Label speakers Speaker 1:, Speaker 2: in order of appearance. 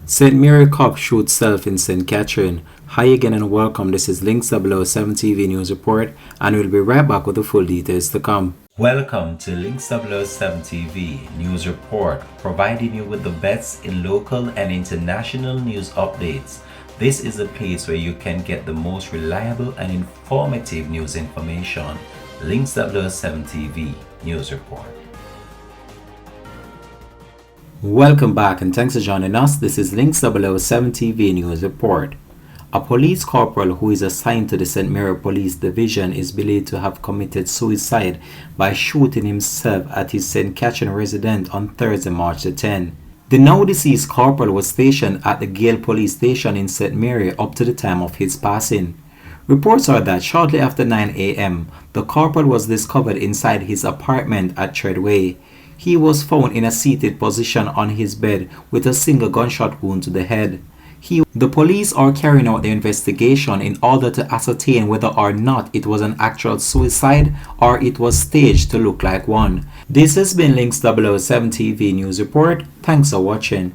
Speaker 1: St. Mary cop shoots self in St. Catherine. Hi again and welcome. This is Links 007 TV News Report, and we'll be right back with the full details to come. Welcome to Links 007 TV News Report, providing you with the best in local and international news updates. This is a place where you can get the most reliable and informative news information. Links 007 TV News Report. Welcome back and thanks for joining us. This is Links 007 TV News Report. A police corporal who is assigned to the St. Mary Police Division is believed to have committed suicide by shooting himself at his St. Catherine residence on Thursday, March the 10th. The now deceased corporal was stationed at the Gale Police Station in St. Mary up to the time of his passing. Reports are that shortly after 9 a.m., the corporal was discovered inside his apartment at Treadway. He was found in a seated position on his bed with a single gunshot wound to the head. The police are carrying out the investigation in order to ascertain whether or not it was an actual suicide or it was staged to look like one. This has been Links 007 TV News Report. Thanks for watching.